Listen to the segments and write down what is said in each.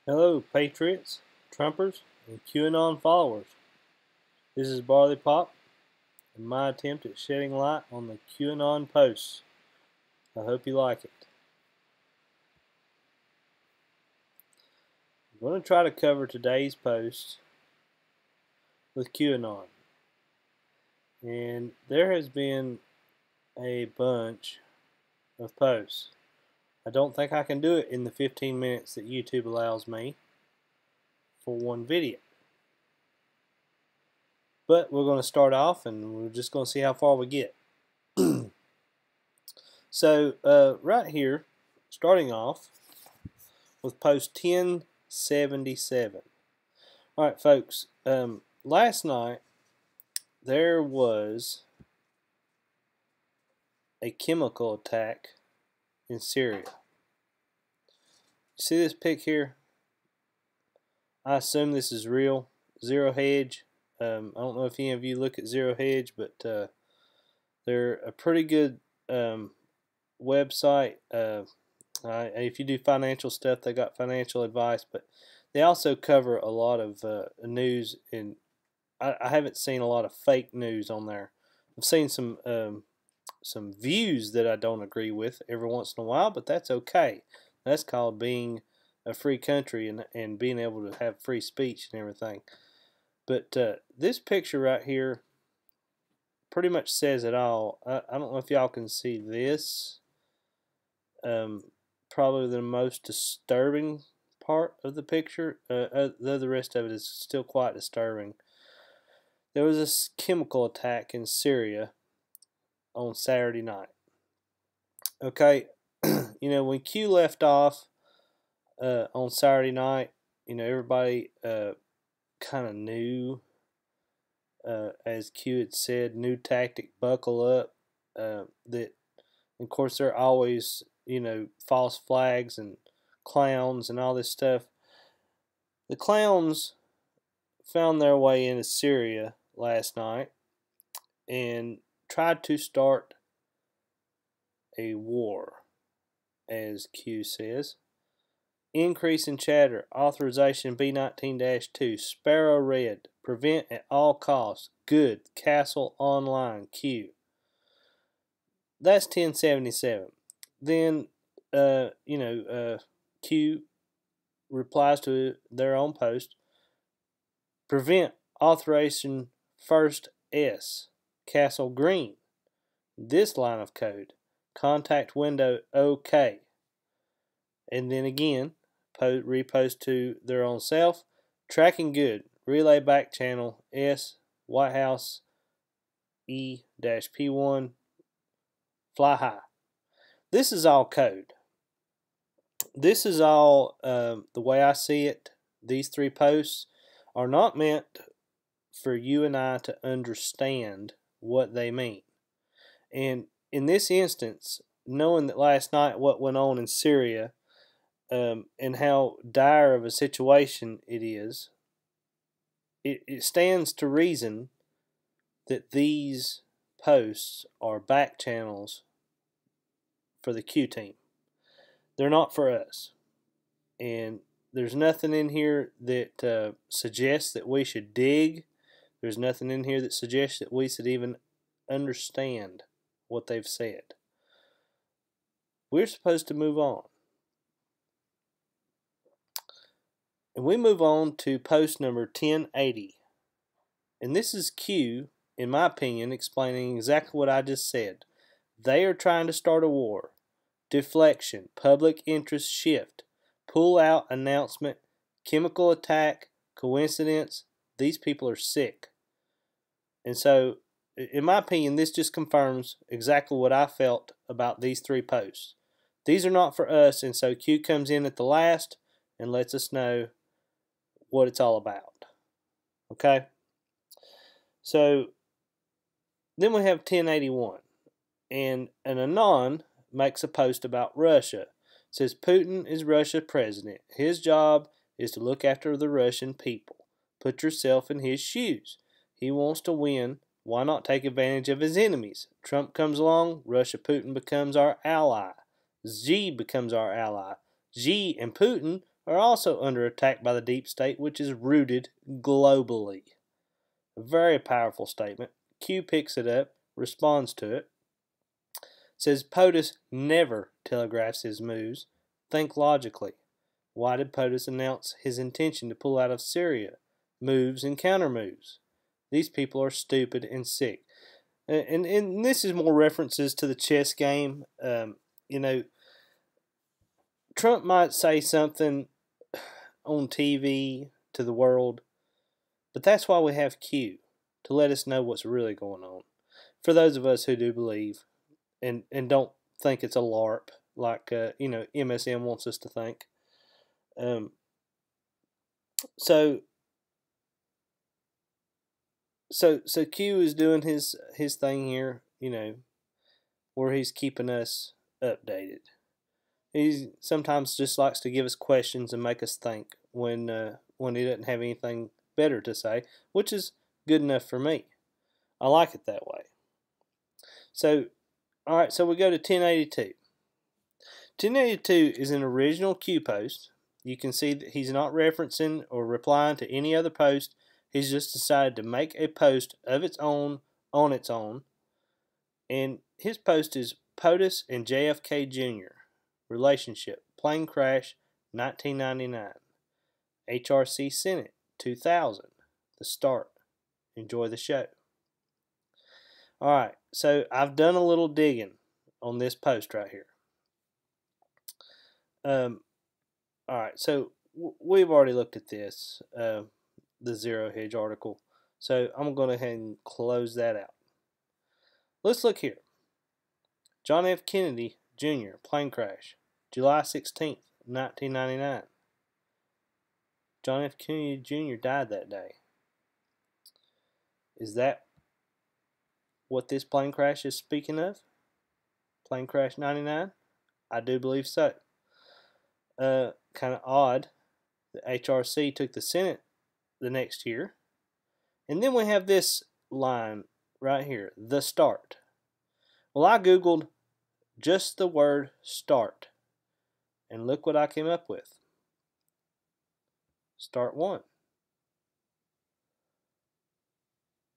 Hello, Patriots, Trumpers, and QAnon followers. This is Barley Pop, and my attempt at shedding light on the QAnon posts. I hope you like it. I'm going to try to cover today's post with QAnon. And there has been a bunch of posts. I don't think I can do it in the 15 minutes that YouTube allows me for one video. But we're going to start off and we're just going to see how far we get. So right here, starting off with post 1077. Alright folks, last night there was a chemical attack in Syria. You see this pic here? I assume this is real. Zero Hedge. I don't know if any of you look at Zero Hedge, but they're a pretty good website. If you do financial stuff, they got financial advice, but they also cover a lot of news, and I haven't seen a lot of fake news on there. I've seen some views that I don't agree with every once in a while, but that's okay. That's called being a free country and being able to have free speech and everything. But this picture right here pretty much says it all. I don't know if y'all can see this. Probably the most disturbing part of the picture. The rest of it is still quite disturbing. There was a chemical attack in Syria on Saturday night. Okay, you know, when Q left off on Saturday night, you know, everybody kind of knew, as Q had said, new tactic, buckle up. That, of course, there are always, you know, false flags and clowns and all this stuff. The clowns found their way into Syria last night and tried to start a war, as Q says. Increase in chatter. Authorization B19-2. Sparrow Red. Prevent at all costs. Good. Castle Online. Q. That's 1077. Then, Q replies to their own post. Prevent. Authorization first S. Castle Green. This line of code. Contact window OK. And then again, repost to their own self. Tracking good. Relay back channel S. White House E-P1. Fly high. This is all code. This is all, the way I see it, these three posts are not meant for you and I to understand what they mean. And in this instance, knowing that last night what went on in Syria, and how dire of a situation it is, it stands to reason that these posts are back channels for the Q team. They're not for us. And there's nothing in here that suggests that we should dig. There's nothing in here that suggests that we should even understand what they've said. We're supposed to move on. And we move on to post number 1080. And this is Q, in my opinion, explaining exactly what I just said. They are trying to start a war. Deflection, public interest shift, pull out announcement, chemical attack, coincidence. These people are sick. And so, in my opinion, this just confirms exactly what I felt about these three posts. These are not for us, and so Q comes in at the last and lets us know what it's all about. Okay? So, then we have 1081. And an Anon makes a post about Russia. It says, Putin is Russia's president. His job is to look after the Russian people. Put yourself in his shoes. He wants to win. Why not take advantage of his enemies? Trump comes along, Russia Putin becomes our ally. Xi becomes our ally. Xi and Putin are also under attack by the deep state, which is rooted globally. A very powerful statement. Q picks it up, responds to it, says POTUS never telegraphs his moves. Think logically. Why did POTUS announce his intention to pull out of Syria? Moves and counter-moves. These people are stupid and sick. And this is more references to the chess game. You know, Trump might say something on TV to the world, but that's why we have Q, to let us know what's really going on. For those of us who do believe and don't think it's a LARP like MSM wants us to think. So Q is doing his thing here, where he's keeping us updated. He sometimes just likes to give us questions and make us think when he doesn't have anything better to say, which is good enough for me. I like it that way. So, all right, so we go to 1082. 1082 is an original Q post. You can see that he's not referencing or replying to any other post. He's just decided to make a post of its own on its own. And his post is POTUS and JFK Jr. Relationship. Plane crash, 1999. HRC Senate, 2000. The start. Enjoy the show. Alright, so I've done a little digging on this post right here. Alright, so we've already looked at this, the Zero Hedge article. So I'm going to go ahead and close that out. Let's look here. John F. Kennedy Jr. plane crash, July 16th, 1999. John F. Kennedy Jr. died that day. Is that what this plane crash is speaking of? Plane crash 99? I do believe so. Kind of odd. The HRC took the Senate the next year. And then we have this line right here, the start. Well, I Googled just the word start. And look what I came up with. Start 1.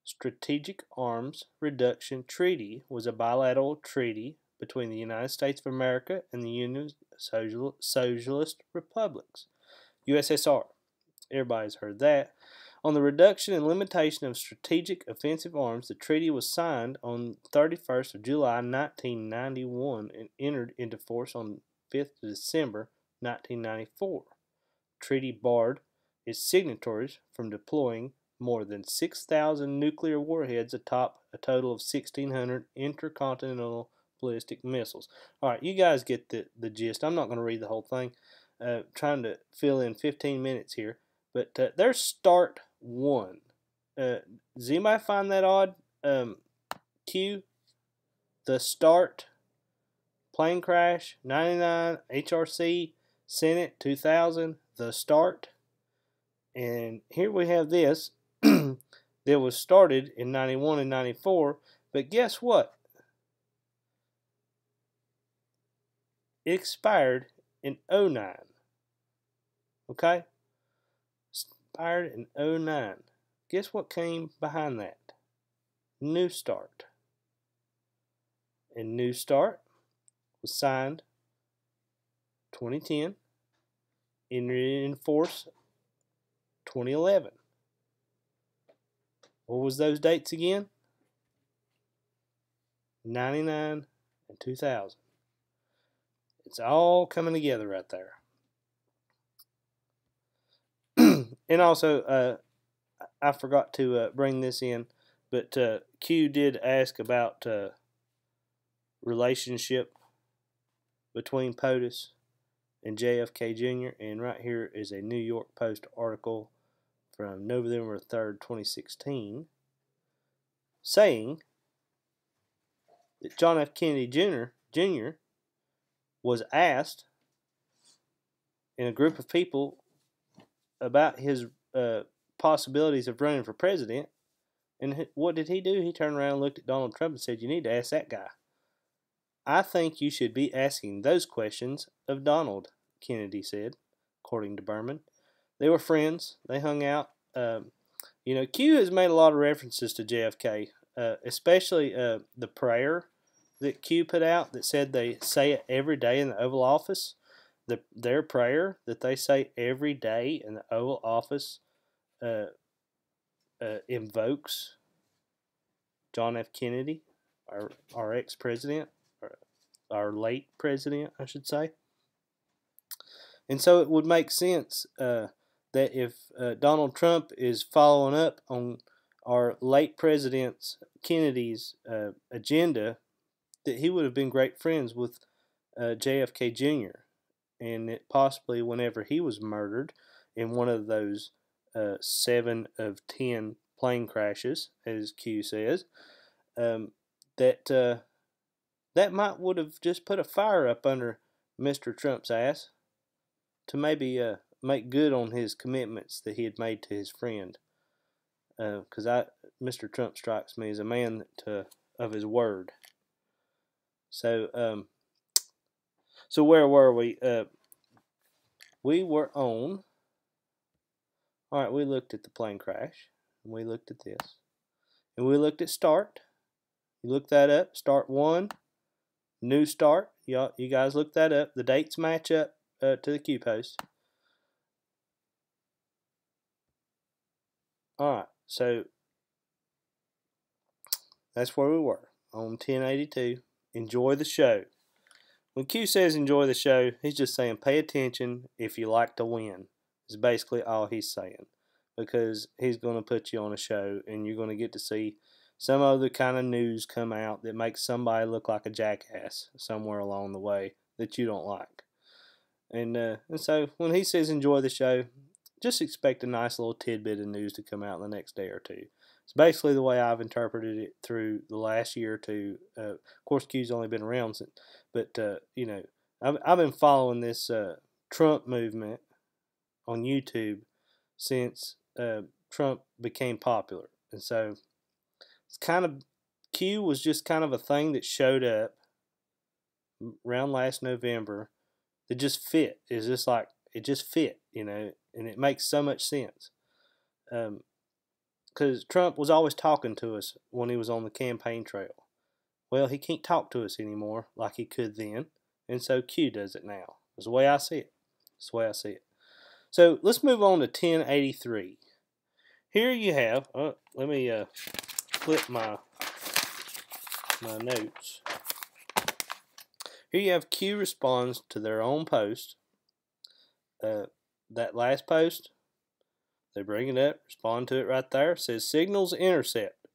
Strategic Arms Reduction Treaty was a bilateral treaty between the United States of America and the Union of Socialist Republics, USSR. Everybody's heard that. On the reduction and limitation of strategic offensive arms, the treaty was signed on 31st of July 1991 and entered into force on 5th of December 1994. The treaty barred its signatories from deploying more than 6,000 nuclear warheads atop a total of 1,600 intercontinental ballistic missiles. All right, you guys get the gist. I'm not going to read the whole thing. Trying to fill in 15 minutes here. But there's start 1. Does anybody find that odd? Q, the start, plane crash, 99, HRC, Senate, 2000, the start. And here we have this that was started in 91 and 94. But guess what? It expired in 09. Okay? Expired in 09. Guess what came behind that? New Start. And New Start was signed 2010, entered in force 2011. What was those dates again? 99 and 2000. It's all coming together right there. And also, I forgot to bring this in, but Q did ask about relationship between POTUS and JFK Jr. And right here is a New York Post article from November 3rd, 2016, saying that John F. Kennedy Jr. was asked in a group of people about his possibilities of running for president. And what did he do? He turned around and looked at Donald Trump and said, "You need to ask that guy." I think you should be asking those questions of Donald, Kennedy said. according to Berman. They were friends. They hung out. Q has made a lot of references to JFK, especially the prayer that Q put out that said they say it every day in the Oval Office. Their prayer that they say every day in the Oval Office invokes John F. Kennedy, our ex-president, our late president, I should say. And so it would make sense that if Donald Trump is following up on our late president Kennedy's agenda, that he would have been great friends with JFK Jr. And that possibly whenever he was murdered in one of those 7 of 10 plane crashes, as Q says, that might would have just put a fire up under Mr. Trump's ass to maybe make good on his commitments that he had made to his friend. Because Mr. Trump strikes me as a man of his word. So where were we? We were on. All right, we looked at the plane crash, and we looked at this, and we looked at start. You look that up. Start 1, new start. You guys look that up. The dates match up to the Q post. All right, so that's where we were on 1082. Enjoy the show. When Q says enjoy the show, he's just saying pay attention if you like to win. Is basically all he's saying, because he's going to put you on a show and you're going to get to see some other kind of news come out that makes somebody look like a jackass somewhere along the way that you don't like. And so when he says enjoy the show, just expect a nice little tidbit of news to come out in the next day or two. It's basically the way I've interpreted it through the last year or two. Of course, Q's only been around since, but I've been following this Trump movement on YouTube since Trump became popular, and so it's kind of Q was just kind of a thing that showed up around last November that just fit. It's just like it just fit, and it makes so much sense. Because Trump was always talking to us when he was on the campaign trail. Well, he can't talk to us anymore like he could then, and so Q does it now. That's the way I see it. That's the way I see it. So let's move on to 1083. Here you have, let me flip my notes. Here you have Q responds to their own post. That last post, they bring it up, respond to it right there. It says signals intercept.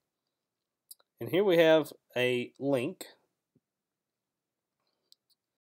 And here we have a link